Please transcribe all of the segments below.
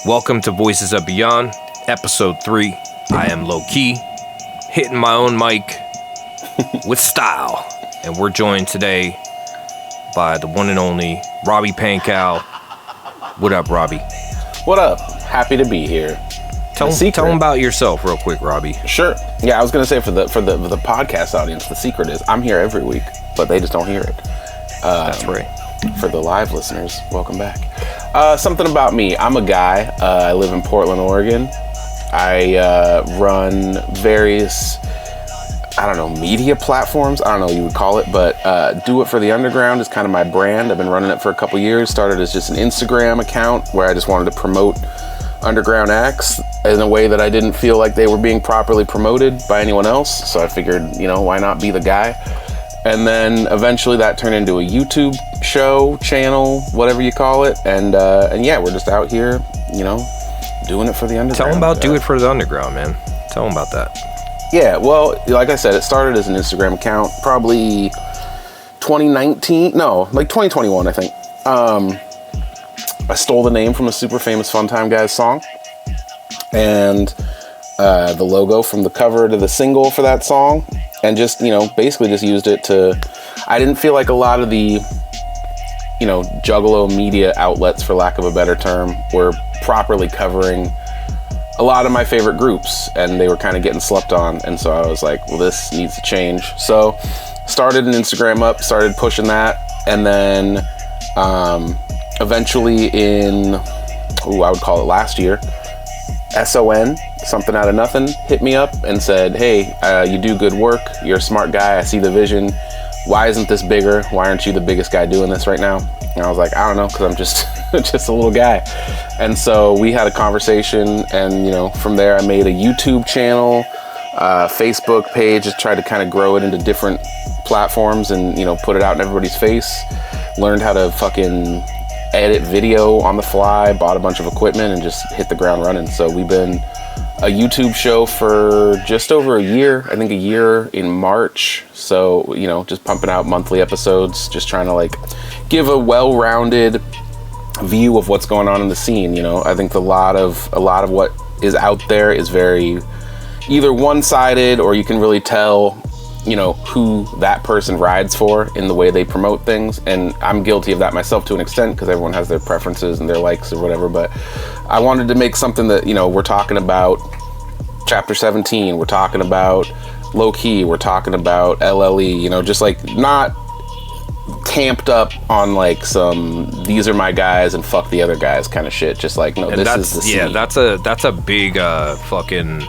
Welcome to Voices of Beyond, episode 3. I am low key, hitting my own mic with style. And we're joined today by the one and only Robbie Pankow. What up, Robbie? What up? Happy to be here. Tell them about yourself real quick, Robbie. Sure. Yeah, I was gonna say for the podcast audience, the secret is I'm here every week, but they just don't hear it. That's right. For the live listeners, welcome back. Something about me. I'm a guy. I live in Portland, Oregon. I run various, media platforms. I don't know what you would call it, but Do It For The Underground is kind of my brand. I've been running it for a couple years. Started as just an Instagram account where I just wanted to promote underground acts in a way that I didn't feel like they were being properly promoted by anyone else. So I figured, why not be the guy? And then eventually that turned into a YouTube show, channel, whatever you call it. And yeah, we're just out here, doing it for the underground. Tell them about Do It For The Underground, man. Tell them about that. Yeah, well, like I said, it started as an Instagram account, probably 2021, I think. I stole the name from a super famous Fun Time Guys song. And the logo from the cover to the single for that song. And just, basically just used it to, I didn't feel like a lot of the, juggalo media outlets, for lack of a better term, were properly covering a lot of my favorite groups, and they were kind of getting slept on. And so I was like, well, this needs to change. So started an Instagram up, started pushing that. And then eventually in, I would call it last year, SON, Something Out of Nothing, hit me up and said, hey, you do good work. You're a smart guy. I see the vision. Why isn't this bigger? Why aren't you the biggest guy doing this right now? And I was like, I don't know, because I'm just just a little guy. And so we had a conversation, and from there I made a YouTube channel, Facebook page, just tried to kind of grow it into different platforms and put it out in everybody's face. Learned how to fucking edit video on the fly, bought a bunch of equipment, and just hit the ground running. So we've been a YouTube show for just over a year, I think a year in March. So, just pumping out monthly episodes, just trying to give a well-rounded view of what's going on in the scene. I think a lot of what is out there is very either one-sided, or you can really tell who that person rides for in the way they promote things. And I'm guilty of that myself to an extent, because everyone has their preferences and their likes or whatever. But I wanted to make something that, we're talking about Chapter 17, we're talking about Low Key, we're talking about LLE, just not tamped up on some these are my guys and fuck the other guys kind of shit. Just no, and this is the scene. Yeah, that's a big fucking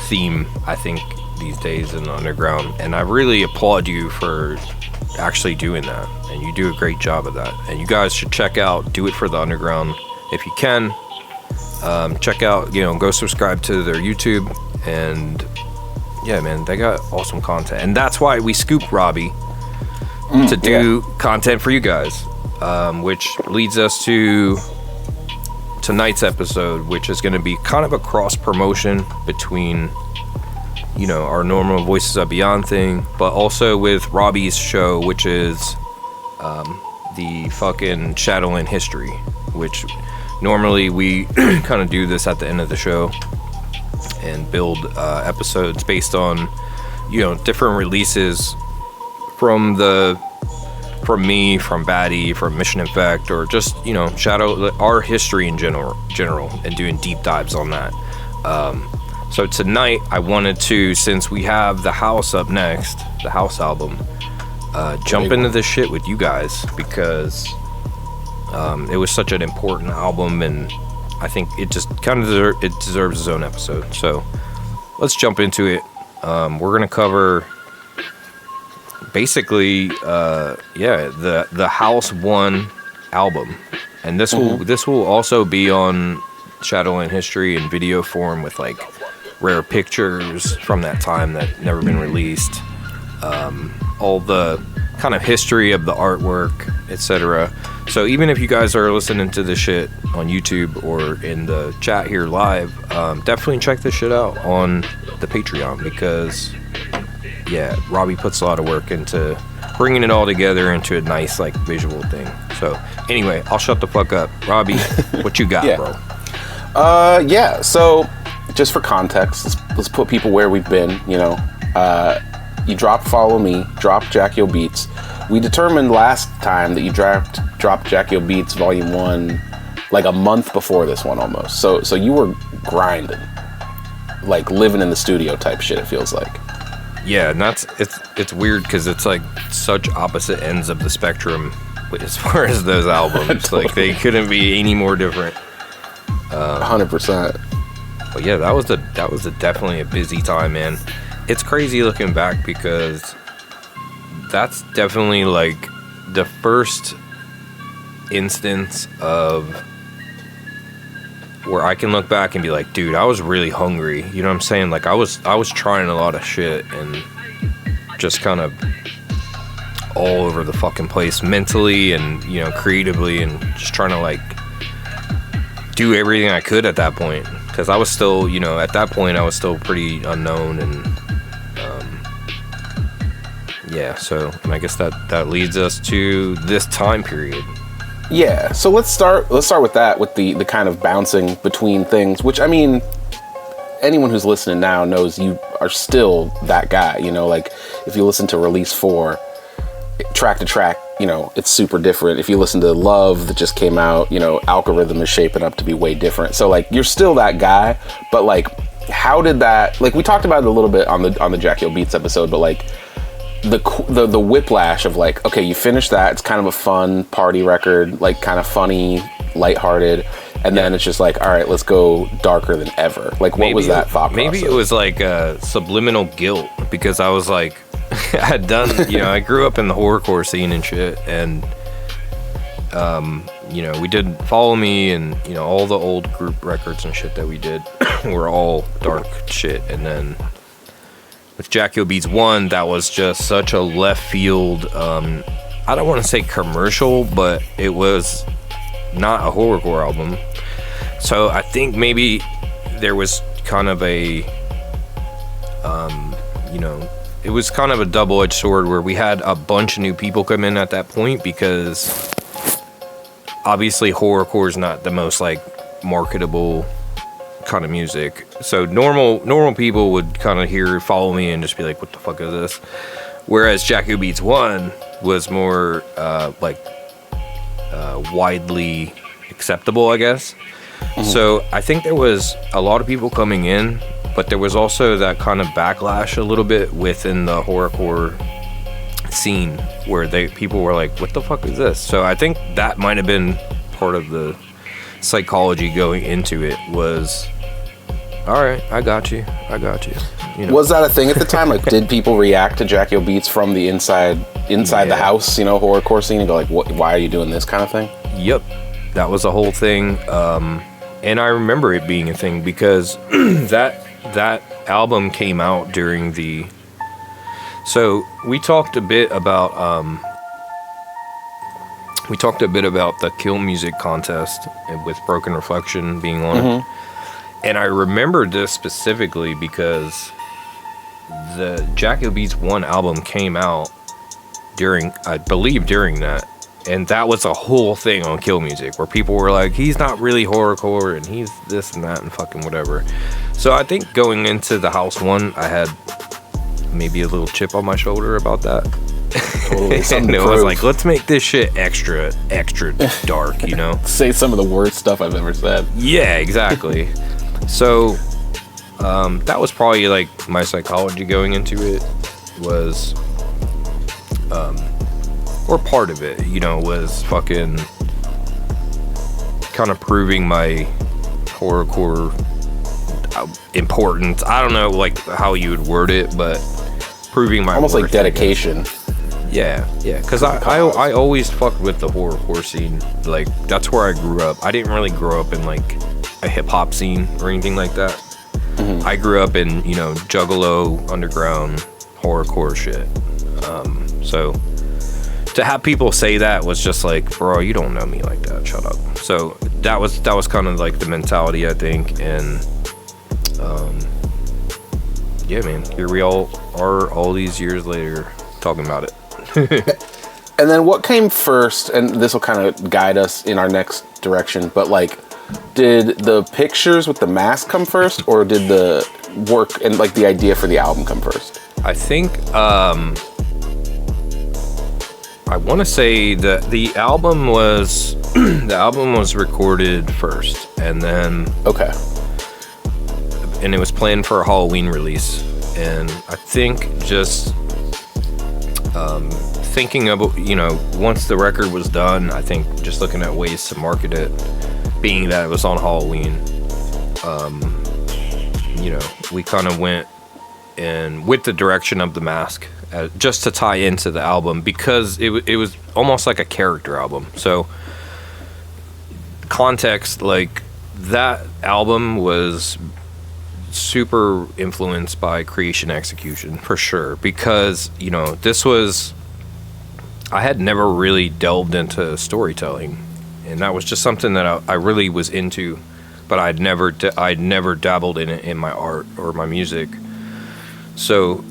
theme, I think, these days in the underground, and I really applaud you for actually doing that, and you do a great job of that. And you guys should check out Do It For The Underground if you can. Check out, go subscribe to their YouTube, and yeah, man, they got awesome content, and that's why we scooped Robbie to do content for you guys, which leads us to tonight's episode, which is going to be kind of a cross promotion between our normal Voices of Beyond thing, but also with Robbie's show, which is the fucking Shadowland History, which normally we kind of do this at the end of the show and build episodes based on different releases from me, from Batty, from Mission Infect, or just our history in general, and doing deep dives on that. So tonight I wanted to, since we have The House up next, the House album, jump into this shit with you guys, because it was such an important album, and I think it just kind of deserves its own episode. So let's jump into it. We're gonna cover basically the House 1 album, and this will also be on Shadowland History in video form with rare pictures from that time that never been released, all the kind of history of the artwork, etc. So even if you guys are listening to this shit on YouTube or in the chat here live, definitely check this shit out on the Patreon, because Robbie puts a lot of work into bringing it all together into a nice visual thing. So anyway, I'll shut the fuck up. Robbie, what you got, bro? Yeah. So, just for context, let's put people where we've been. You know, you dropped Follow Me, dropped Jack Yo Beats. We determined last time that you dropped Jack Yo Beats Volume 1 like a month before this one almost. So you were grinding, like living in the studio type shit. It feels like. Yeah, and it's weird because it's like such opposite ends of the spectrum as far as those albums. Totally. Like they couldn't be any more different. 100%. But yeah, that was definitely a busy time, man. It's crazy looking back because that's definitely like the first instance of where I can look back and be like, dude, I was really hungry. You know what I'm saying? Like I was trying a lot of shit and just kind of all over the fucking place mentally and, you know, creatively, and just trying to like do everything I could at that point. Because I was still, you know, at that point I was still pretty unknown, and yeah, so, and I guess that leads us to this time period. Yeah, so let's start with that, with the kind of bouncing between things, which, I mean, anyone who's listening now knows you are still that guy, you know, like if you listen to Release 4, track to track, you know, it's super different. If you listen to Love that just came out, you know, Algorithm is shaping up to be way different. So like you're still that guy, but like how did that, like we talked about it a little bit on the Jack Yo Beats episode, but like the whiplash of like, okay, you finish that, it's kind of a fun party record, like kind of funny, lighthearted, and then it's just like, all right, let's go darker than ever. Like what was that thought process? Maybe it was like a subliminal guilt, because I was like, I had done, you know, I grew up in the horrorcore scene and shit, and you know, we did Follow Me, and you know, all the old group records and shit that we did were all dark shit. And then with Jack Yo Beats 1, that was just such a left field, I don't want to say commercial, but it was not a horrorcore album. So I think maybe there was kind of a you know, it was kind of a double-edged sword where we had a bunch of new people come in at that point, because obviously horrorcore is not the most like marketable kind of music. So normal people would kind of hear Follow Me and just be like, what the fuck is this? Whereas Jack Yo Beats 1 was more widely acceptable, I guess. Mm-hmm. So I think there was a lot of people coming in, but there was also that kind of backlash a little bit within the horrorcore scene where people were like, what the fuck is this? So I think that might have been part of the psychology going into it, was, all right, I got you. You know? Was that a thing at the time? Like, did people react to Jack Yo Beats from the inside the house, you know, horrorcore scene, and go like, what, why are you doing this kind of thing? Yep. That was a whole thing. And I remember it being a thing because that album came out during the... So we talked a bit about the Kill Music contest with Broken Reflection being on it. And I remember this specifically because the Jack Yo Beats 1 album came out during that. And that was a whole thing on Kill Music where people were like, he's not really horrorcore and he's this and that and fucking whatever. So I think going into the House one, I had maybe a little chip on my shoulder about that. Totally. And it was like, let's make this shit extra dark, you know? Say some of the worst stuff I've ever said. Yeah, exactly. So that was probably like my psychology going into it was... or part of it, you know, was fucking kind of proving my horrorcore importance. I don't know, like, how you would word it, but proving my almost worth, like dedication. Yeah, because I always fucked with the horrorcore scene. Like, that's where I grew up. I didn't really grow up in, like, a hip-hop scene or anything like that. Mm-hmm. I grew up in, you know, Juggalo, underground, horrorcore shit. So... to have people say that was just like, bro, you don't know me like that. Shut up. So that was kind of like the mentality, I think. And yeah, man, here we all are all these years later talking about it. And then what came first, and this will kind of guide us in our next direction, but like did the pictures with the mask come first, or did the work and like the idea for the album come first? I think I want to say that the album was the album was recorded first, and then Okay. and it was planned for a Halloween release. And I think just thinking about, once the record was done, I think just looking at ways to market it, being that it was on Halloween, we kind of went in with the direction of the mask, just to tie into the album, because it was almost like a character album. So context, like that album was super influenced by Creation Execution for sure, because I had never really delved into storytelling, and that was just something that I really was into, but I'd never dabbled in it in my art or my music. So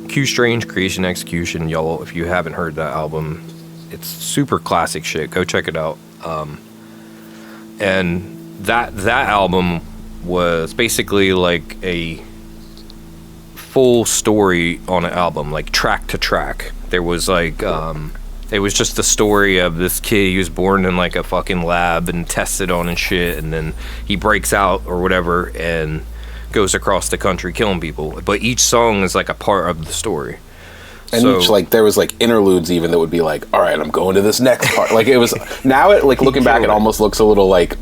Q Strange, Creation Execution, y'all, if you haven't heard that album, it's super classic shit. Go check it out. And that album was basically like a full story on an album, like track to track. There was like it was just the story of this kid. He was born in like a fucking lab and tested on and shit, and then he breaks out or whatever and goes across the country killing people. But each song is like a part of the story. And each, like, there was like interludes even that would be like, all right, I'm going to this next part. Like, it was, now it, like, looking back, it almost looks a little like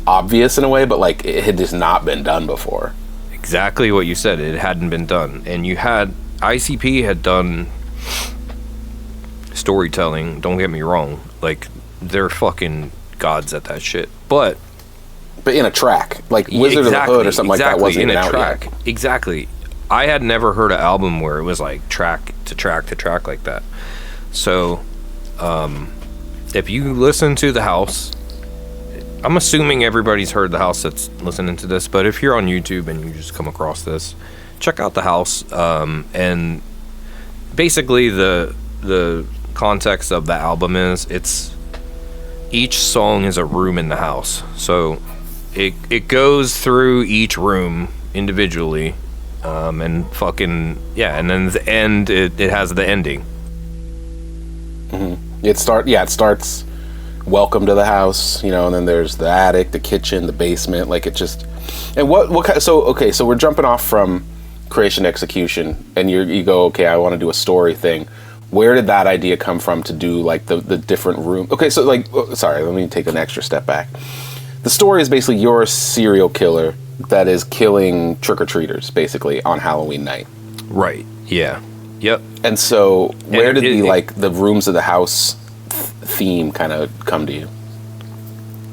obvious in a way, but like it had just not been done before. Exactly what you said. It hadn't been done. And you had, ICP had done storytelling, don't get me wrong. Like, they're fucking gods at that shit. But in a track, like Wizard of the Hood or something like that wasn't in even a out track. yet. Exactly. I had never heard an album where it was like track to track to track like that. So, if you listen to The House, I'm assuming everybody's heard The House that's listening to this, but if you're on YouTube and you just come across this, check out The House. And basically the context of the album is each song is a room in the house. So it goes through each room individually, and fucking and then at the end it has the ending. Mm-hmm. It starts welcome to the house, and then there's the attic, the kitchen, the basement, like it just. And what kind? So we're jumping off from Creation Execution, and you go, okay, I want to do a story thing. Where did that idea come from to do like the different room? Okay, so like, sorry, let me take an extra step back. The story is basically you're a serial killer that is killing trick-or-treaters basically on Halloween night. Right. Yeah. Yep. And so where did the rooms of the house theme kind of come to you?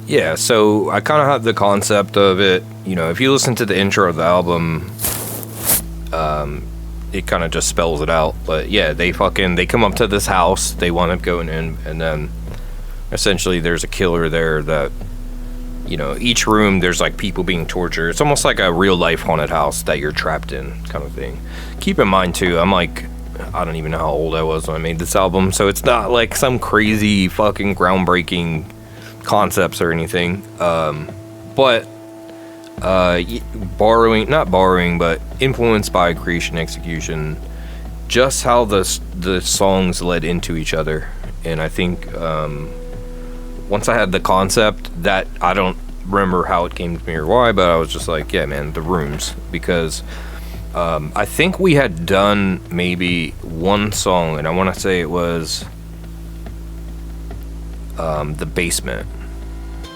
Yeah, so I kind of have the concept of it, if you listen to the intro of the album, it kind of just spells it out. But yeah, they come up to this house, they wind up going in, and then essentially there's a killer there that, each room there's like people being tortured. It's almost like a real life haunted house that you're trapped in kind of thing. Keep in mind too, I'm like, I don't even know how old I was when I made this album, so it's not like some crazy fucking groundbreaking concepts or anything. But not borrowing, but influenced by Creation Execution, just how the songs led into each other. And I think once I had the concept, that I don't remember how it came to me or why, but I was just like, yeah, man, the rooms, because I think we had done maybe one song, and I want to say it was The Basement.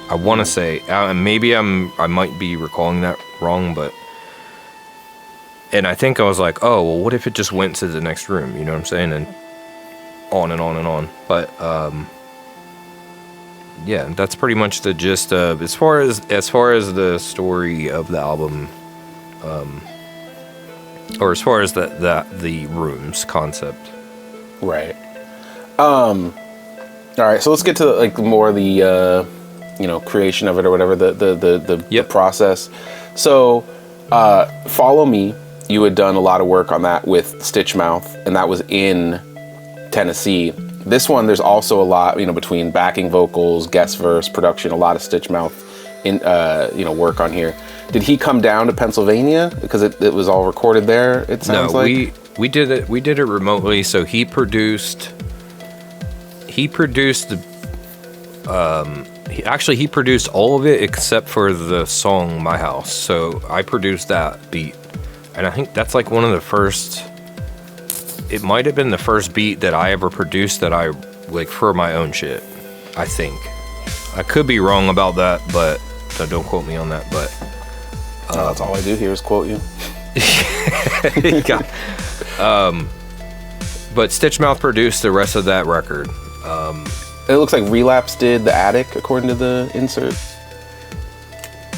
I want to say, maybe I might be recalling that wrong, and I think I was like, oh, well, what if it just went to the next room? You know what I'm saying? And on and on and on. But yeah, that's pretty much the gist of as far as the story of the album, or as far as the rooms concept. Right. All right. So let's get to like more of the creation of it or whatever, the process. So Follow Me, you had done a lot of work on that with Stitchmouth, and that was in Tennessee. This one, there's also a lot, between backing vocals, guest verse, production, a lot of Stitch Mouth in work on here. Did he come down to Pennsylvania because it was all recorded there? It sounds like. No, we did it remotely. So he produced the. He produced all of it except for the song "My House." So I produced that beat, and I think that's like one of the first. It might have been the first beat that I ever produced that I like for my own shit. I think. I could be wrong about that, but so don't quote me on that. But that's all I do here is quote you. But Stitch Mouth produced the rest of that record. It looks like Relapse did The Attic, according to the insert.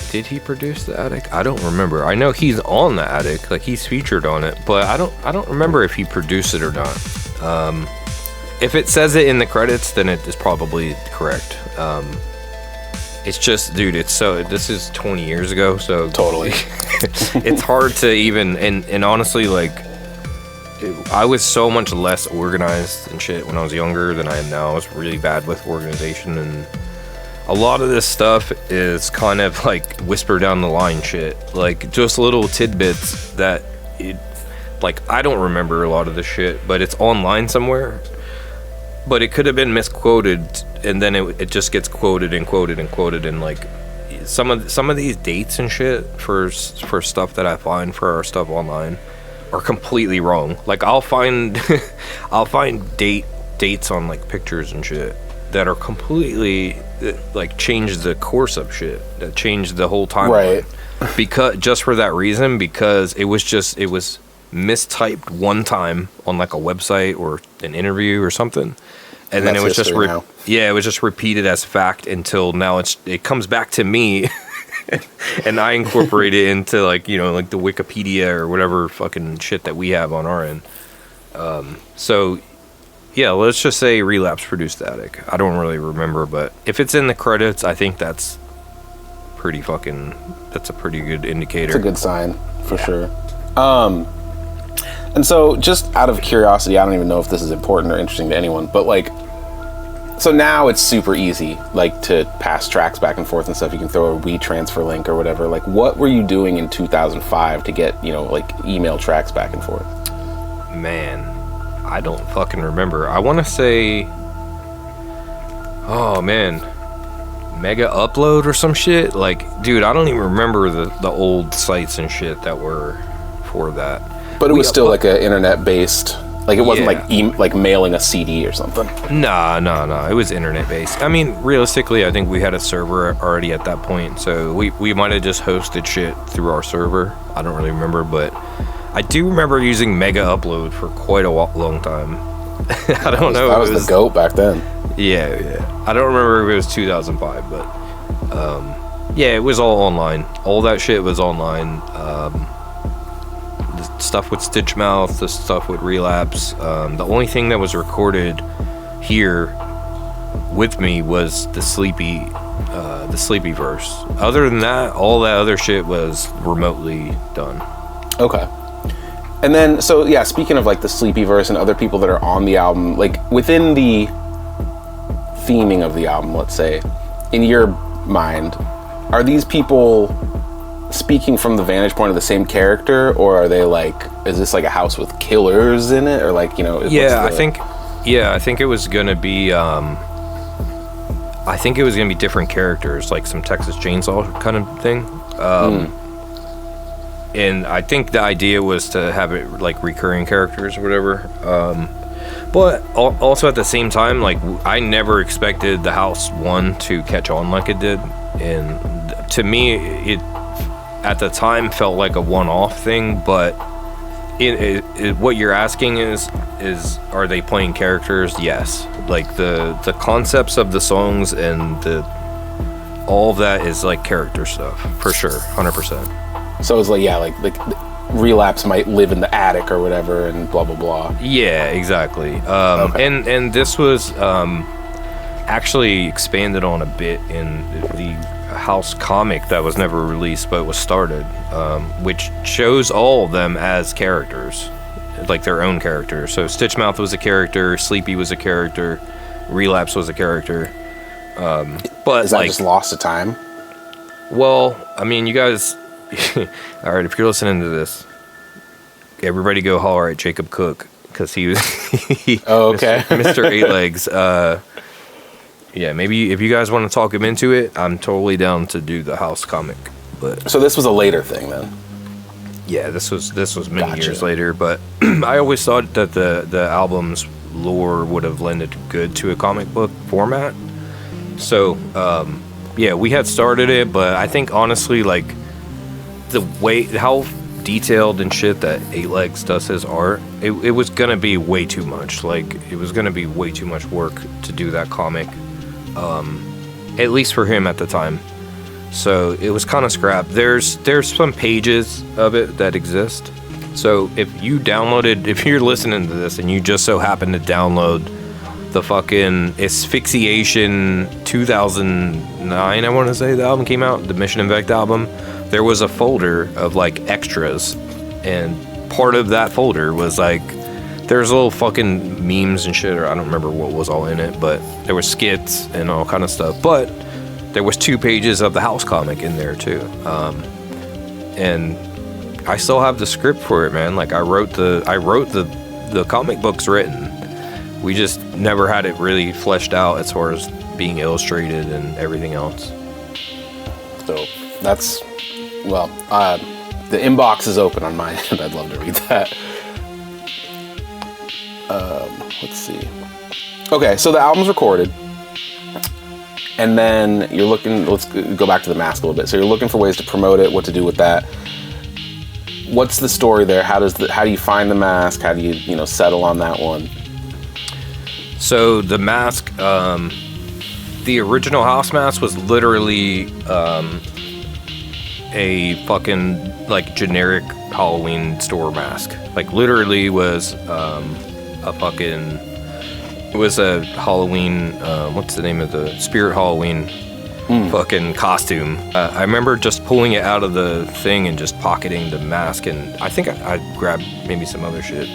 Did he produce The Attic? I don't remember. I know he's on The Attic, like he's featured on it, but I don't remember if he produced it or not. If it says it in the credits, then it is probably correct. It's just, dude, this is 20 years ago, so totally. It's hard to even, and honestly, like, I was so much less organized and shit when I was younger than I am now. I was really bad with organization, and a lot of this stuff is kind of like whisper down the line shit, like just little tidbits that I don't remember a lot of this shit, but it's online somewhere. But it could have been misquoted, and then it just gets quoted and quoted and quoted, and like some of these dates and shit for stuff that I find for our stuff online are completely wrong. Like I'll find dates on like pictures and shit that are completely like change the course of shit, that changed the whole timeline. Right. Because just for that reason, because it was mistyped one time on like a website or an interview or something, and then it was just it was just repeated as fact until now it comes back to me. And I incorporate it into like the Wikipedia or whatever fucking shit that we have on our end. So yeah, let's just say Relapse produced The Attic. I don't really remember, but if it's in the credits, I think that's a pretty good indicator. It's a good sign for sure. And so just out of curiosity, I don't even know if this is important or interesting to anyone, but like, so now it's super easy, like to pass tracks back and forth and stuff. You can throw a WeTransfer link or whatever. Like, what were you doing in 2005 to get, like email tracks back and forth? Man, I don't fucking remember. I want to say, oh man, Mega Upload or some shit. Like, dude, I don't even remember the old sites and shit that were for that. But it was still like an internet-based. Like it wasn't like mailing a CD or something. No. It was internet based. I mean, realistically, I think we had a server already at that point, so we might have just hosted shit through our server. I don't really remember, but I do remember using Mega Upload for quite a long time. I don't know. That was the GOAT back then. Yeah. I don't remember if it was 2005, but yeah, it was all online. All that shit was online. Stuff with Stitch Mouth, the stuff with Relapse. The only thing that was recorded here with me was the sleepy verse. Other than that, all that other shit was remotely done. Okay. And then, so yeah, speaking of like the sleepy verse and other people that are on the album, like within the theming of the album, let's say, in your mind, are these people speaking from the vantage point of the same character, or are they like, is this like a house with killers in it, or like, I think it was gonna be different characters, like some Texas Chainsaw kind of thing. And I think the idea was to have it like recurring characters or whatever, but also at the same time, like I never expected the House 1 to catch on like it did, and to me it at the time felt like a one-off thing, but what you're asking is are they playing characters? Yes. Like the concepts of the songs and all of that is like character stuff for sure, 100%. So it's like, yeah, like Relapse might live in the attic or whatever, and blah blah blah. Yeah, exactly. Okay. And this was actually expanded on a bit in the House comic that was never released but was started, which shows all of them as characters like their own character. So Stitchmouth was a character, Sleepy was a character, Relapse was a character. But is that like, just lost to time? Well, I mean, you guys. All right, if you're listening to this, everybody go holler at Jacob Cook because he was. Oh, okay. Mr. Eight Legs. Yeah, maybe if you guys want to talk him into it, I'm totally down to do the house comic. But so this was a later thing then. Yeah, this was many Gotcha. years later, but I always thought that the album's lore would have lended good to a comic book format. So, yeah, we had started it, but I think honestly, like the way how detailed and shit that Eight Legs does his art, it was gonna be way too much. Like it was gonna be way too much work to do that comic, at least for him at the time. So it was kind of scrapped. There's some pages of it that exist. So if you're listening to this and you just so happen to download the fucking Asphyxiation 2009, I want to say the album came out, the Mission Infect album, there was a folder of like extras, and part of that folder was like, there's little fucking memes and shit, or I don't remember what was all in it, but there were skits and all kind of stuff. But there was 2 pages of the house comic in there too, and I still have the script for it, man. Like I wrote the comic book's written. We just never had it really fleshed out as far as being illustrated and everything else. So that's, well, the inbox is open on my end. I'd love to read that. Let's see. Okay, so the album's recorded. And then you're looking, let's go back to the mask a little bit. So you're looking for ways to promote it, what to do with that. What's the story there? How do you find the mask? How do you settle on that one? So the mask, the original house mask was literally a fucking like generic Halloween store mask. Like literally was it was a Halloween, what's the name of the Spirit Halloween fucking costume. I remember just pulling it out of the thing and just pocketing the mask, and I think I grabbed maybe some other shit.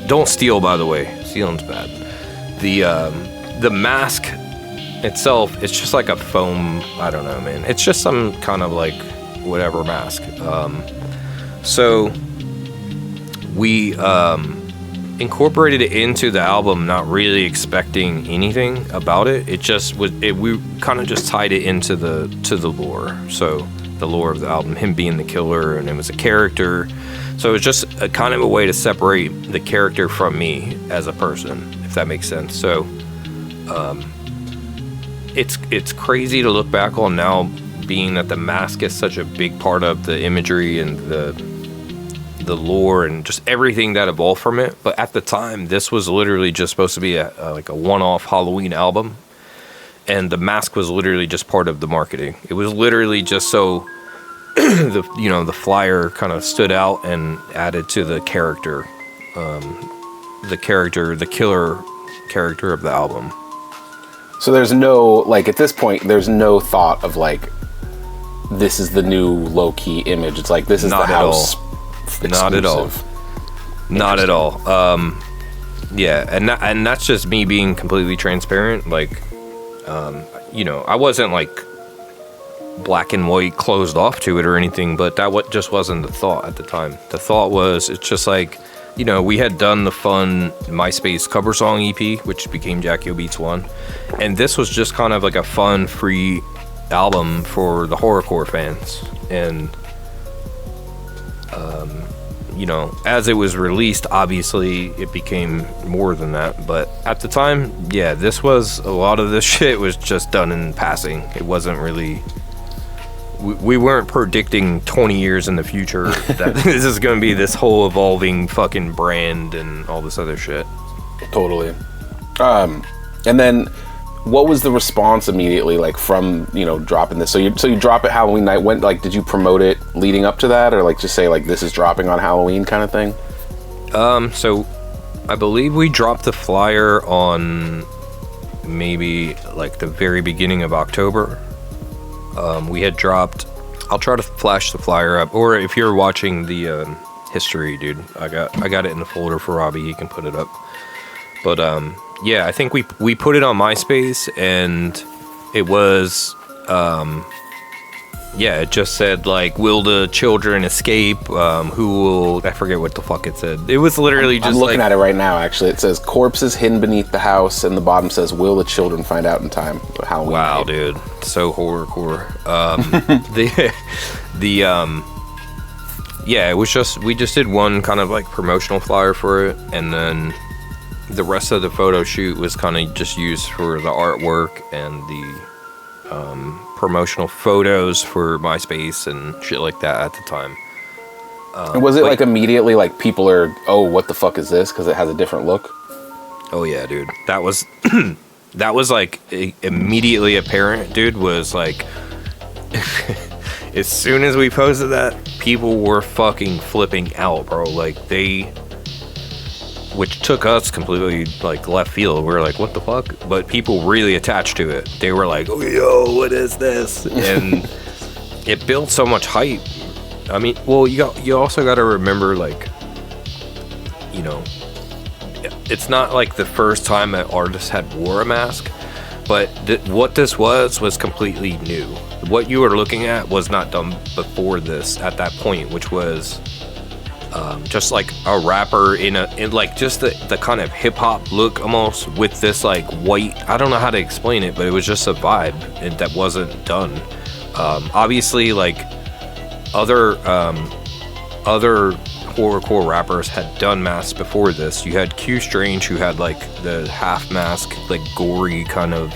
Don't steal, by the way. Stealing's bad. The mask itself, it's just like a foam, I don't know, man. It's just some kind of like whatever mask. So we incorporated it into the album, not really expecting anything about it. It just was. We kind of just tied it into the lore. So the lore of the album, him being the killer, and it was a character. So it was just a kind of a way to separate the character from me as a person, if that makes sense. So it's crazy to look back on now, being that the mask is such a big part of the imagery and the lore and just everything that evolved from it. But at the time, this was literally just supposed to be like a one-off Halloween album, and the mask was literally just part of the marketing. It was literally just so the flyer kind of stood out and added to the character, the killer character of the album. So there's no, like, at this point, there's no thought of like, this is the new low-key image. It's like, this is Not the at house all. exclusive. Not at all. Not at all. Yeah, and that's just me being completely transparent. Like, I wasn't like black and white closed off to it or anything, but that just wasn't the thought at the time. The thought was, it's just like, we had done the fun MySpace cover song EP, which became Jackie O Beats 1, and this was just kind of like a fun, free album for the horrorcore fans. And as it was released, obviously it became more than that. But at the time, yeah, a lot of this shit was just done in passing. It wasn't really, we weren't predicting 20 years in the future that this is going to be this whole evolving fucking brand and all this other shit. Totally. And then what was the response immediately, like, from dropping this? So you drop it Halloween night. When, like, did you promote it leading up to that, or like just say like this is dropping on Halloween kind of thing? So I believe we dropped the flyer on maybe like the very beginning of October. We had dropped, I'll try to flash the flyer up, or if you're watching the History, dude. I got it in the folder for Robbie. He can put it up. But yeah, I think we put it on MySpace, and it was yeah, it just said like, will the children escape? Who will? I forget what the fuck it said. It was literally just. I'm looking at it right now. Actually, it says corpses hidden beneath the house, and the bottom says, "Will the children find out in time?" Halloween. Wow, dude, so horrorcore. Yeah, it was just we just did one kind of like promotional flyer for it, and then the rest of the photo shoot was kind of just used for the artwork and the promotional photos for MySpace and shit like that at the time. And was it like immediately like people are, oh, what the fuck is this? Because it has a different look. Oh yeah, dude. That was that was like immediately apparent, dude. Was like as soon as we posted that, people were fucking flipping out, bro. Like they. Which took us completely like left field. We were like, what the fuck? But people really attached to it. They were like, oh, yo, what is this? And it built so much hype. I mean, well, you also got to remember, like, you know, it's not like the first time an artist had wore a mask, but what this was completely new. What you were looking at was not done before this at that point, which was just like a rapper in like just the kind of hip hop look almost with this like white, I don't know how to explain it, but it was just a vibe that wasn't done. Obviously like other horrorcore rappers had done masks before this. You had Q Strange, who had like the half mask, like gory kind of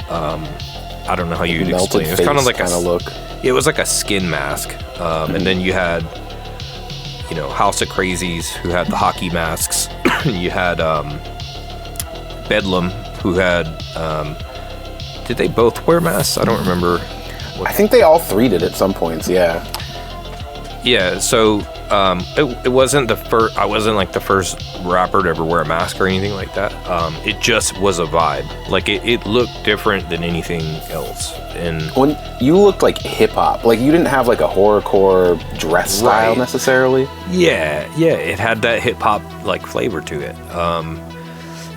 I don't know how you'd explain it. It was kind of like a look. It was like a skin mask. And then you had, you know, House of Crazies, who had the hockey masks. You had Bedlam, who had did they both wear masks? I don't remember. I think they all three did at some points, yeah. Yeah, so it wasn't the first. I wasn't like the first rapper to ever wear a mask or anything like that. It just was a vibe. Like it looked different than anything else. And when you looked like hip hop, like you didn't have like a horrorcore dress style necessarily. Yeah, it had that hip hop like flavor to it.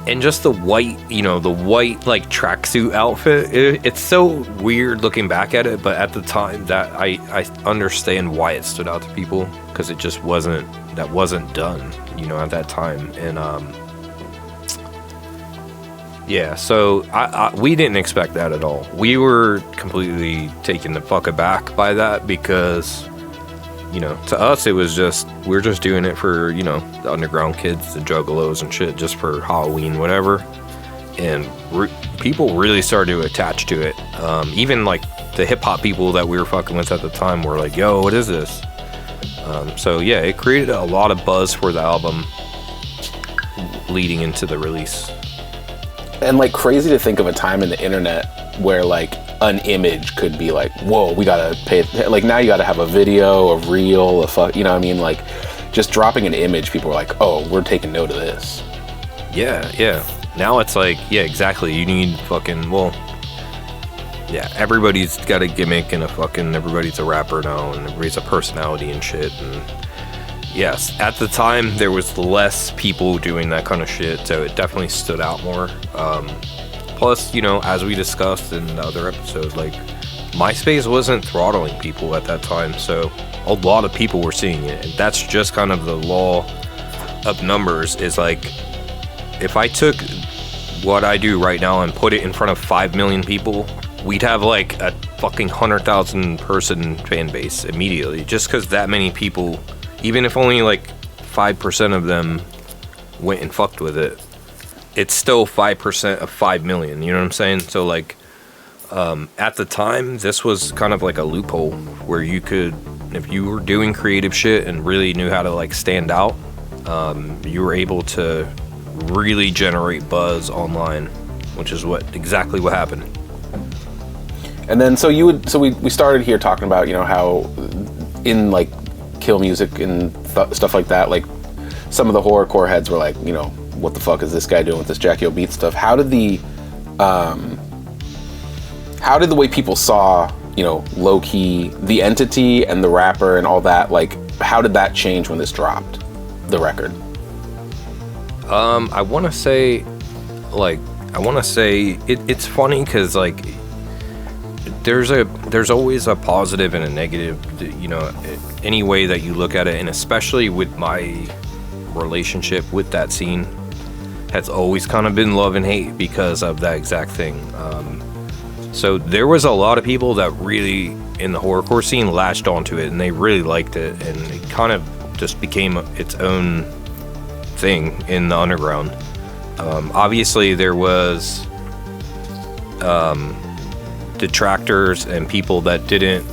And just the white, you know, the white like tracksuit outfit. It's so weird looking back at it, but at the time that I understand why it stood out to people, because it just wasn't done, you know, at that time. And yeah, so we didn't expect that at all. We were completely taken the fuck aback by that, because, you know, to us it was just, we're just doing it for, you know, the underground kids, the juggalos and shit, just for Halloween, whatever. And people really started to attach to it. Even like the hip hop people that we were fucking with at the time were like, yo, what is this? So yeah, it created a lot of buzz for the album leading into the release. And like crazy to think of a time in the internet where like an image could be like, whoa, we gotta pay, like now you gotta have a video, a reel, you know what I mean? Like just dropping an image, people are like, oh, we're taking note of this. Yeah. Now it's like, yeah, exactly. You need fucking, well, yeah, everybody's got a gimmick and everybody's a rapper now, and everybody's a personality and shit. And yes, at the time there was less people doing that kind of shit, so it definitely stood out more. Plus, you know, as we discussed in the other episode, like MySpace wasn't throttling people at that time, so a lot of people were seeing it. And that's just kind of the law of numbers, is like, if I took what I do right now and put it in front of 5 million people, we'd have like a fucking 100,000 person fan base immediately, just because that many people, even if only like 5% of them went and fucked with it, it's still 5% of 5 million, you know what I'm saying? So like, at the time, this was kind of like a loophole where you could, if you were doing creative shit and really knew how to like stand out, you were able to really generate buzz online, which is exactly what happened. And then we started here talking about, you know, how in like Kill Music and stuff like that, like some of the horrorcore heads were like, you know, what the fuck is this guy doing with this Jackie O Beat stuff? How did the way people saw, you know, low key, the entity and the rapper and all that, like how did that change when this dropped, the record? I want to say it's funny because like there's always a positive and a negative, you know, any way that you look at it, and especially with my relationship with that scene has always kind of been love and hate because of that exact thing. So there was a lot of people that really in the horrorcore scene latched onto it and they really liked it, and it kind of just became its own thing in the underground. Obviously there was detractors and people that didn't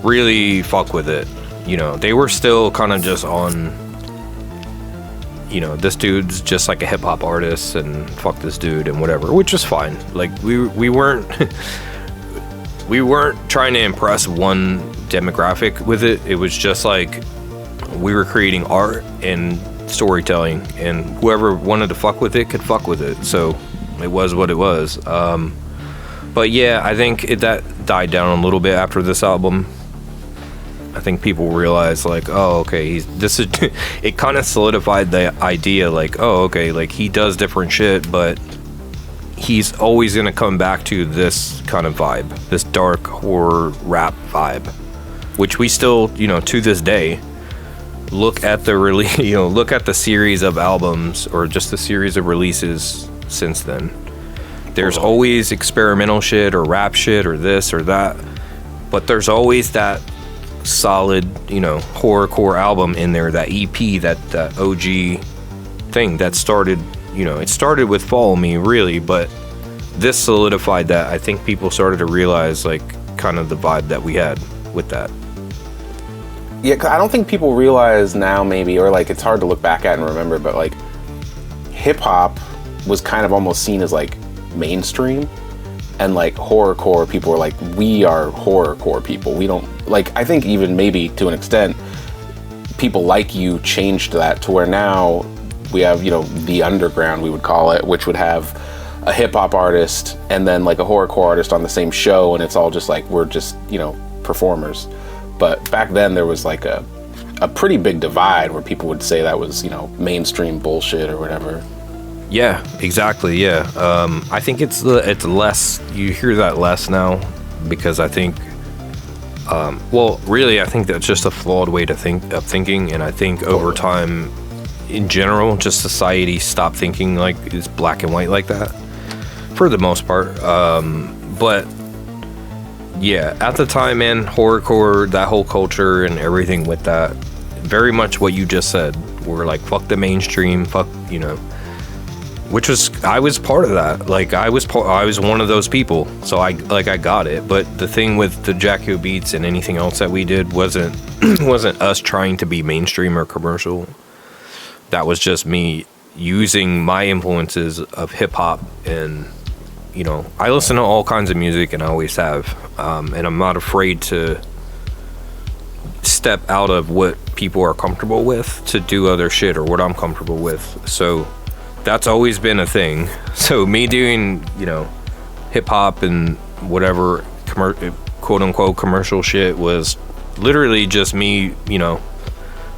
really fuck with it. You know, they were still kind of just on, you know, this dude's just like a hip-hop artist and fuck this dude and whatever, which is fine. Like we weren't we weren't trying to impress one demographic with it. It was just like we were creating art and storytelling, and whoever wanted to fuck with it could fuck with it. So it was what it was. But yeah, I think that died down a little bit after this album. I think people realized like, oh, okay, it kind of solidified the idea like, oh, okay, like he does different shit, but he's always going to come back to this kind of vibe, this dark horror rap vibe, which we still, you know, to this day, look at the series of albums or just the series of releases since then. There's always experimental shit or rap shit or this or that, but there's always that solid, you know, horrorcore album in there, that EP, that OG thing that started, you know, it started with Follow Me really, but this solidified that. I think people started to realize like kind of the vibe that we had with that. Yeah, 'cause I don't think people realize now maybe, or like it's hard to look back at and remember, but like hip hop was kind of almost seen as like mainstream, and like horrorcore people were like, we are horrorcore people, we don't like, I think even maybe to an extent people like you changed that to where now we have, you know, the underground, we would call it, which would have a hip-hop artist and then like a horrorcore artist on the same show, and it's all just like we're just, you know, performers. But back then there was like a pretty big divide where people would say that was, you know, mainstream bullshit or whatever. Yeah, exactly. Yeah, I think it's less. You hear that less now because I think, well, really, I think that's just a flawed way to thinking, and I think over time, in general, just society stopped thinking like it's black and white like that, for the most part. But yeah, at the time, man, horrorcore, that whole culture and everything with that, very much what you just said. We're like, fuck the mainstream, fuck, you know. Which was, I was part of that. Like I was one of those people. So I got it. But the thing with the Jacko Beats and anything else that we did wasn't us trying to be mainstream or commercial. That was just me using my influences of hip hop, and you know, I listen to all kinds of music and I always have. And I'm not afraid to step out of what people are comfortable with to do other shit or what I'm comfortable with. So that's always been a thing. So me doing, you know, hip hop and whatever quote unquote commercial shit was literally just me, you know,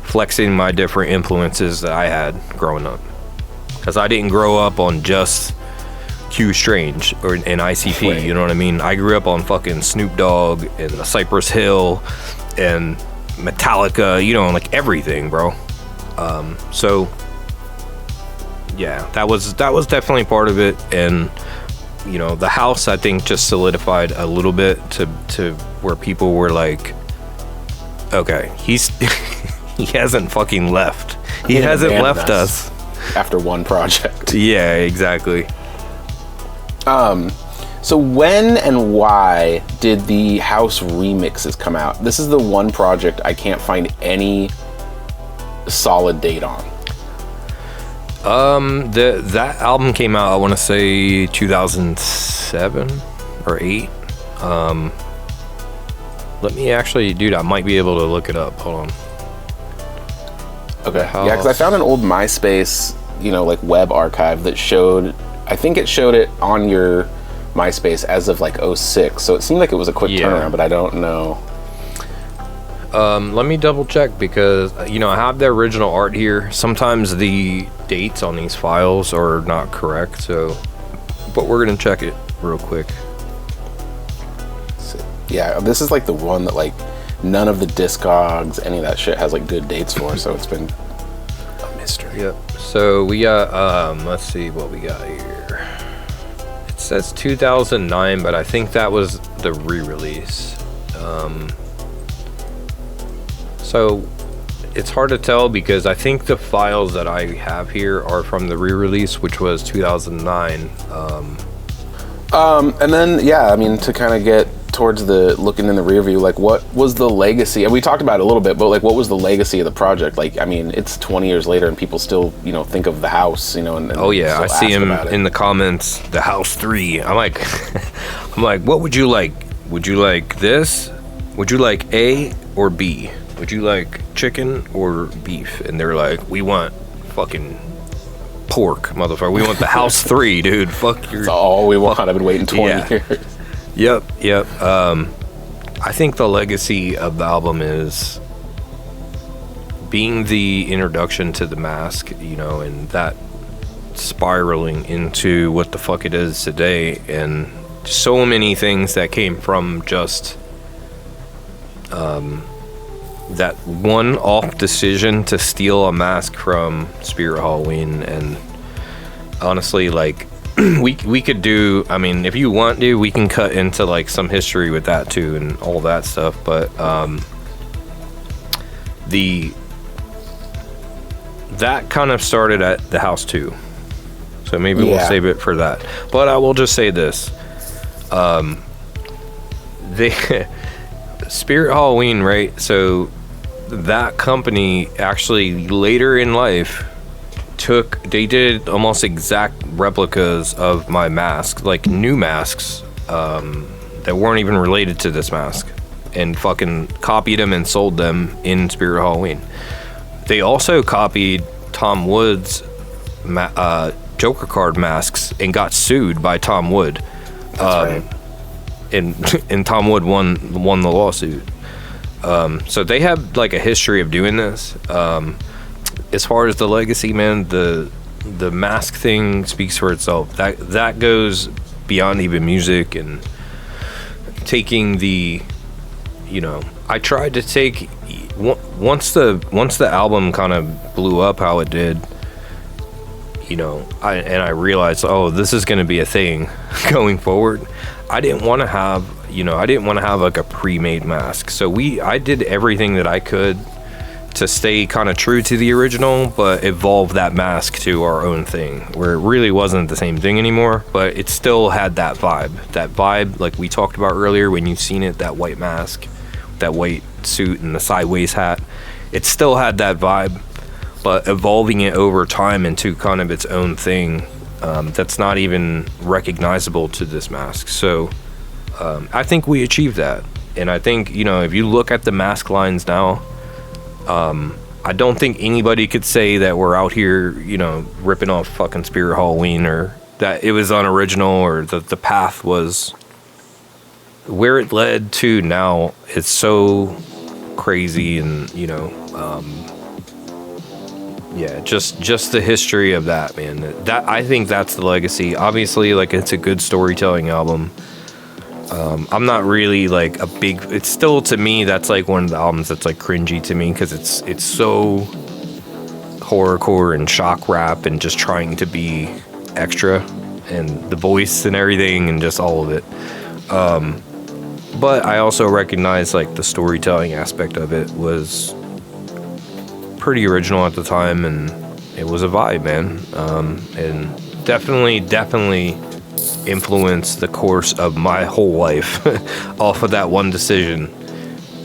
flexing my different influences that I had growing up. Because I didn't grow up on just Q Strange or in ICP, right. You know what I mean? I grew up on fucking Snoop Dogg and Cypress Hill and Metallica, you know, like everything, bro. So yeah, that was definitely part of it. And you know, the house, I think, just solidified a little bit to where people were like, okay, he hasn't fucking left. He hasn't left us after one project. Yeah, exactly. So when and why did the house remixes come out? This is the one project I can't find any solid date on. That album came out, I want to say 2007 or 8. Let me actually, dude, I might be able to look it up. Hold on. Okay. Yeah, because I found an old MySpace, you know, like web archive that showed, I think it showed it on your MySpace as of like 06. So it seemed like it was a quick turnaround, but I don't know. Let me double check because, I have the original art here. Sometimes the dates on these files are not correct, but we're going to check it real quick. Yeah, this is like the one that like none of the Discogs, any of that shit has like good dates for, so it's been a mystery. Yep. So we got, let's see what we got here. It says 2009, but I think that was the re-release. So it's hard to tell because I think the files that I have here are from the re-release, which was 2009. And then, yeah, I mean, to kind of get towards the looking in the rear view, like what was the legacy? And we talked about it a little bit, but like what was the legacy of the project? Like, I mean, it's 20 years later and people still, think of the house, and oh yeah, I see him in the comments, the house 3. I'm like, what would you like? Would you like this? Would you like A or B? Would you like chicken or beef? And they're like, we want fucking pork, motherfucker. We want the house 3, dude. Fuck your. That's all we want. I've been waiting 20 years. Yep. I think the legacy of the album is being the introduction to the mask, and that spiraling into what the fuck it is today, and so many things that came from just that one-off decision to steal a mask from Spirit Halloween. And honestly, like, we could do, I mean, if you want to, we can cut into like some history with that too and all that stuff, but that kind of started at the house too, so maybe we'll save it for that. But I will just say this, they Spirit Halloween, right? So that company actually later in life they did almost exact replicas of my mask, like new masks that weren't even related to this mask, and fucking copied them and sold them in Spirit Halloween. They also copied Tom Wood's Joker card masks and got sued by Tom Wood. That's right. And Tom Wood won the lawsuit. So they have like a history of doing this. As far as the legacy, man, the mask thing speaks for itself. That goes beyond even music and taking the, I tried to take once the album kind of blew up how it did. I realized, this is going to be a thing going forward. I didn't want to have like a pre-made mask. So I did everything that I could to stay kind of true to the original, but evolve that mask to our own thing, where it really wasn't the same thing anymore, but it still had that vibe like we talked about earlier when you've seen it, that white mask, that white suit and the sideways hat. It still had that vibe, but evolving it over time into kind of its own thing that's not even recognizable to this mask. So I think we achieved that. And I think, if you look at the mask lines now, I don't think anybody could say that we're out here, ripping off fucking Spirit Halloween, or that it was unoriginal, or that the path was where it led to now. It's so crazy, and just the history of that, man. That I think that's the legacy. Obviously, like, it's a good storytelling album. I'm not really like a big. It's still, to me, that's like one of the albums that's like cringy to me, because it's so horrorcore and shock rap and just trying to be extra, and the voice and everything and just all of it. But I also recognize like the storytelling aspect of it was pretty original at the time, and it was a vibe, man. And definitely influenced the course of my whole life off of that one decision.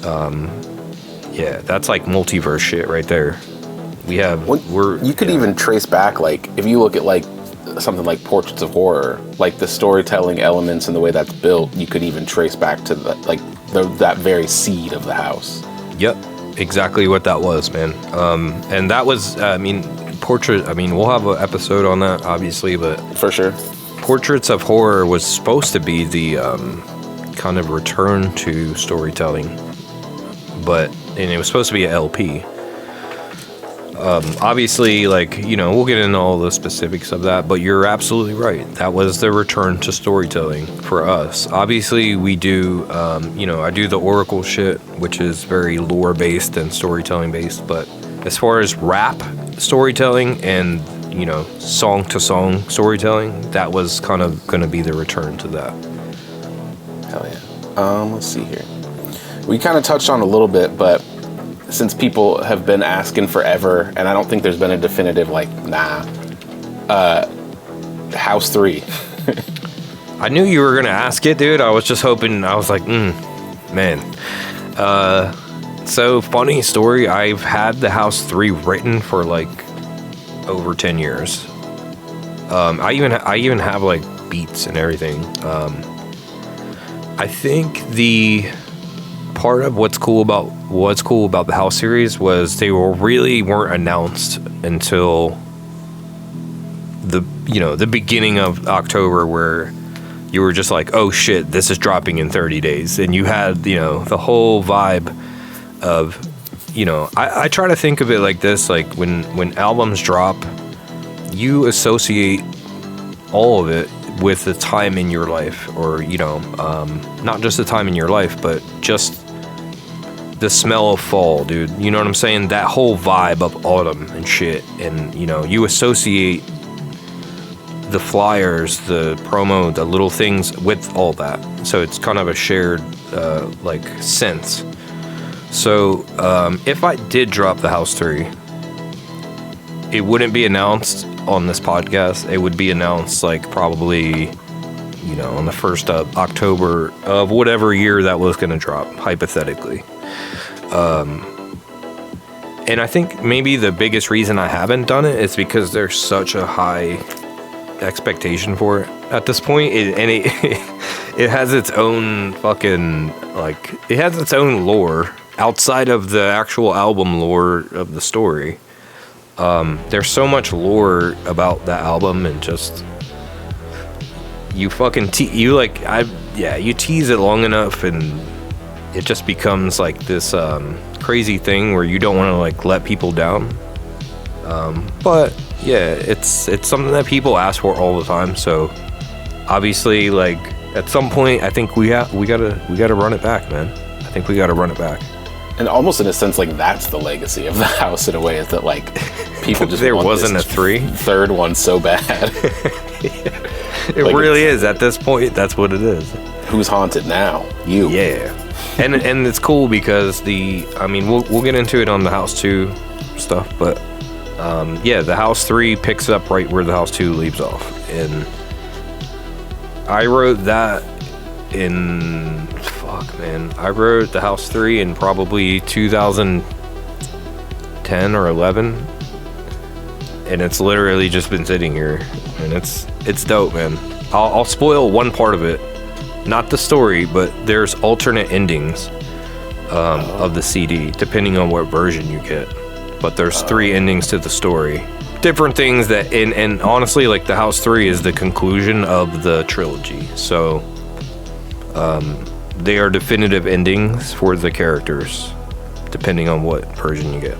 That's like multiverse shit right there. You could even trace back, like, if you look at like something like Portraits of Horror, like the storytelling elements and the way that's built, you could even trace back to that very seed of the house. Yep, exactly what that was, man. And that was, we'll have an episode on that, obviously, but for sure. Portraits of Horror was supposed to be the kind of return to storytelling, but and it was supposed to be an LP. Obviously, like, you know, we'll get into all the specifics of that, but you're absolutely right. That was the return to storytelling for us. Obviously, we do, you know, I do the Oracle shit, which is very lore-based and storytelling-based, but as far as rap storytelling and, you know, song-to-song storytelling, that was kind of going to be the return to that. Hell yeah. Let's see here. We kind of touched on a little bit, but since people have been asking forever, and I don't think there's been a definitive, like, House 3. I knew you were going to ask it, dude. I was just hoping, I was like, man. So, funny story, I've had the House 3 written for, like, over 10 years. I even have, like, beats and everything. I think the part of what's cool about the House series was they weren't announced until the beginning of October, where you were just like, oh shit, this is dropping in 30 days, and you had, you know, the whole vibe of, you know, I try to think of it like this, like when albums drop, you associate all of it with the time in your life, or, you know, not just the time in your life, but just the smell of fall, dude. You know what I'm saying? That whole vibe of autumn and shit. And, you know, you associate the flyers, the promo, the little things with all that. So it's kind of a shared, like, sense. So, if I did drop the House 3, it wouldn't be announced on this podcast. It would be announced, like, probably, you know, on the 1st of October of whatever year that was going to drop, hypothetically. And I think maybe the biggest reason I haven't done it is because there's such a high expectation for it at this point. It has its own fucking, like, it has its own lore outside of the actual album lore of the story. There's so much lore about that album, and just you fucking you tease it long enough, and it just becomes like this crazy thing where you don't want to, like, let people down. But yeah, it's something that people ask for all the time. So obviously, like, at some point, I think we gotta run it back, man. I think we gotta run it back. And almost in a sense, like, that's the legacy of the House in a way, is that, like, people just there want wasn't this a 3 third one so bad. It like, really is. At this point, that's what it is. Who's haunted now? You. Yeah. And it's cool because we'll get into it on the House 2 stuff, but yeah, the House 3 picks up right where the House 2 leaves off. And I wrote that I wrote the House 3 in probably 2010 or 11, and it's literally just been sitting here, and it's dope, man. I'll spoil one part of it, not the story, but there's alternate endings of the CD depending on what version you get. But there's 3 endings to the story, different things that, and honestly, like, the House 3 is the conclusion of the trilogy, so they are definitive endings for the characters, depending on what version you get.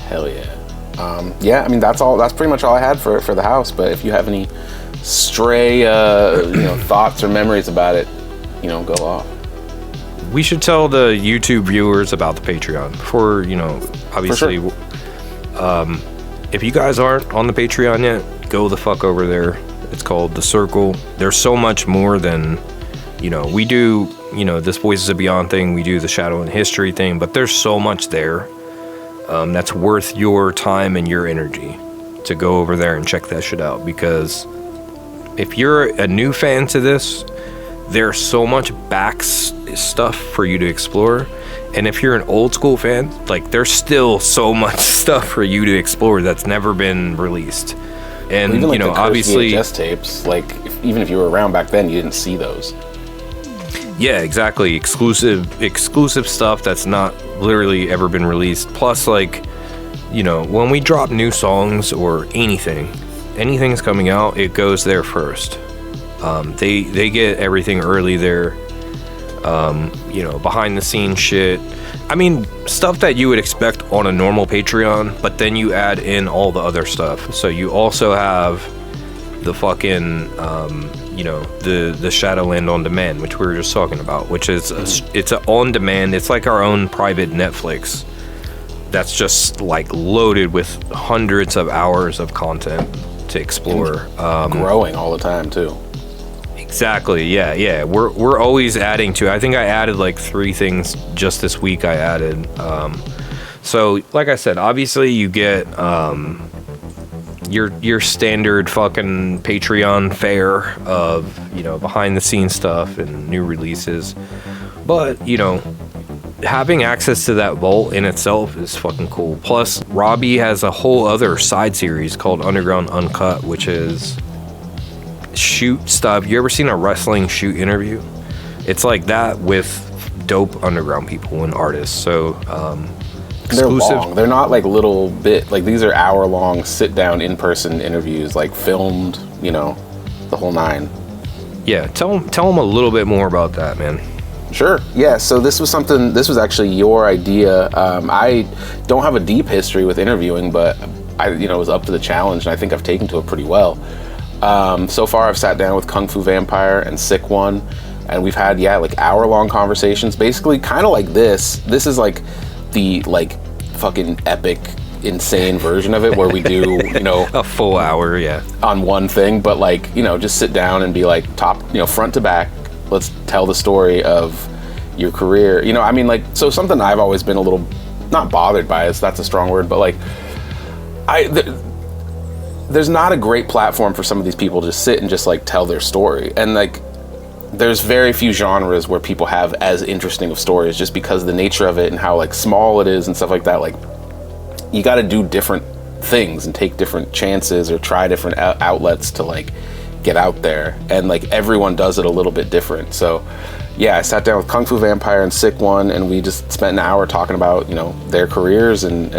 Hell yeah. Yeah, I mean, that's pretty much all I had for the House, but if you have any stray thoughts or memories about it, go off. We should tell the YouTube viewers about the Patreon before, obviously. For sure. If you guys aren't on the Patreon yet, go the fuck over there. It's called The Circle. There's so much more than, we do, this Voices of Beyond thing, we do the Shadowland History thing, but there's so much there that's worth your time and your energy to go over there and check that shit out. Because if you're a new fan to this, there's so much back stuff for you to explore. And if you're an old school fan, like, there's still so much stuff for you to explore that's never been released. And, even, like, the obviously VHS tapes, like, even if you were around back then, you didn't see those. Yeah, exactly. Exclusive stuff that's not literally ever been released. Plus, like, when we drop new songs or anything's coming out, it goes there first. They get everything early there. behind the scenes shit. I mean, stuff that you would expect on a normal Patreon, but then you add in all the other stuff. So you also have the fucking, the Shadowland On Demand, which we were just talking about, which is, it's an on demand, it's like our own private Netflix that's just like loaded with hundreds of hours of content to explore. Growing all the time too. Exactly. Yeah. We're always adding to. I think I added like 3 things just this week. I added. So like I said, obviously you get your standard fucking Patreon fare of behind the scenes stuff and new releases, but having access to that vault in itself is fucking cool. Plus, Robbie has a whole other side series called Underground Uncut, which is shoot stuff. You ever seen a wrestling shoot interview? It's like that with dope underground people and artists. So they're long. They're not like little bit, like these are hour-long sit-down in-person interviews, like filmed, the whole 9. Yeah, tell them a little bit more about that, man. Sure. Yeah, so this was actually your idea. I don't have a deep history with interviewing, but I was up to the challenge, and I think I've taken to it pretty well. So far I've sat down with Kung Fu Vampire and Sick One, and we've had like hour-long conversations, basically kind of like this. This is like the fucking epic, insane version of it, where we do a full hour, on one thing, but just sit down and be like top, front to back, let's tell the story of your career. So something I've always been a little not bothered by is, that's a strong word, but there's not a great platform for some of these people to just sit and just tell their story. And there's very few genres where people have as interesting of stories, just because of the nature of it and how small it is and stuff like that. You got to do different things and take different chances or try different outlets to get out there. And everyone does it a little bit different. So yeah, I sat down with Kung Fu Vampire and Sick One, and we just spent an hour talking about, their careers and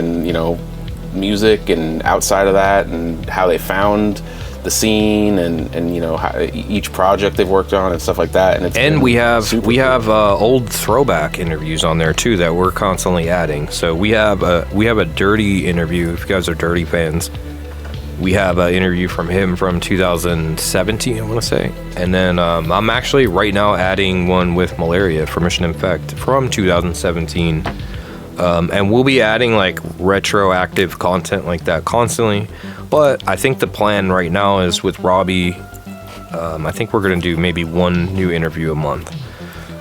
music and outside of that, and how they found the scene and how each project they've worked on and stuff like that. And we have old throwback interviews on there too that we're constantly adding. So we have a Dirty interview. If you guys are Dirty fans, we have an interview from him from 2017, I want to say. And then I'm actually right now adding one with Malaria for Mission Infect from 2017. And we'll be adding retroactive content like that constantly. But I think the plan right now is with Robbie, I think we're going to do maybe 1 new interview a month.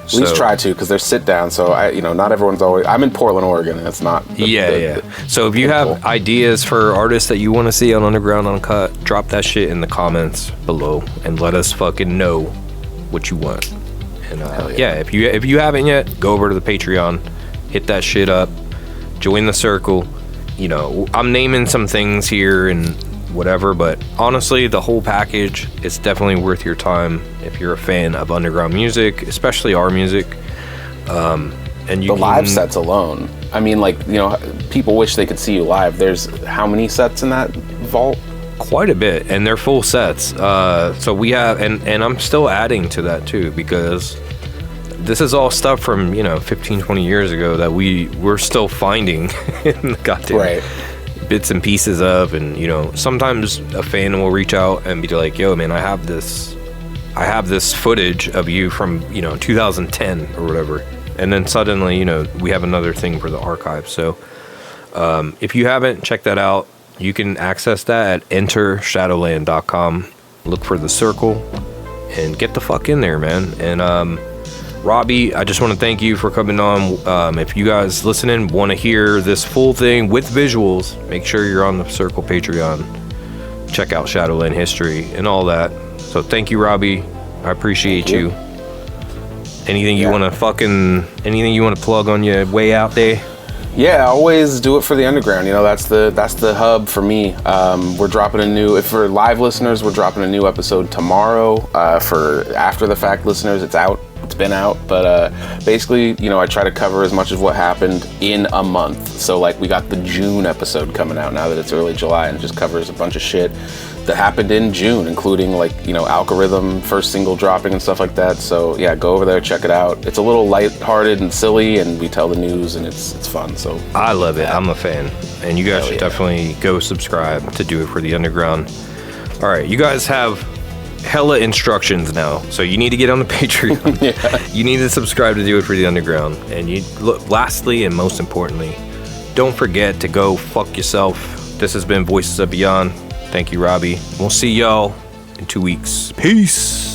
At least try to, because they're sit down. So not everyone's always. I'm in Portland, Oregon, and it's not. So if you have ideas for artists that you want to see on Underground Uncut, drop that shit in the comments below and let us fucking know what you want. And if you haven't yet, go over to the Patreon, hit that shit up, join the circle. I'm naming some things here and whatever, but honestly, the whole package is definitely worth your time if you're a fan of underground music, especially our music. And the live sets alone. I mean, people wish they could see you live. There's how many sets in that vault? Quite a bit, and they're full sets. So we have, and I'm still adding to that too, because this is all stuff from 15, 20 years ago that we're still finding in the goddamn bits and pieces of. And sometimes a fan will reach out and be like, yo man, I have this footage of you from 2010 or whatever, and then suddenly we have another thing for the archive. So if you haven't checked that out, you can access that at entershadowland.com. Look for the circle and get the fuck in there, man. And Robbie, I just want to thank you for coming on. If you guys listening want to hear this full thing with visuals, make sure you're on the Circle Patreon. Check out Shadowland History and all that. So thank you, Robbie. I appreciate you. Anything you want to plug on your way out there? Yeah, always do it for the underground. That's the hub for me. We're dropping if for live listeners, we're dropping a new episode tomorrow. For after the fact listeners, it's out. It's been out, but basically, you know, I try to cover as much of what happened in a month. So like we got the June episode coming out now that it's early July, and it just covers a bunch of shit that happened in June, including like, you know, Algorithm first single dropping and stuff like that. So yeah, go over there, check it out. It's a little lighthearted and silly, and we tell the news, and it's fun. So I love it. I'm a fan, and you guys should definitely go subscribe to Do It for the Underground. All right, you guys have hella instructions now, so you need to get on the Patreon. You need to subscribe to Do It for the Underground, and you look. Lastly, and most importantly, don't forget to go fuck yourself. This has been Voices of Beyond. Thank you, Robbie. We'll see y'all in 2 weeks. Peace.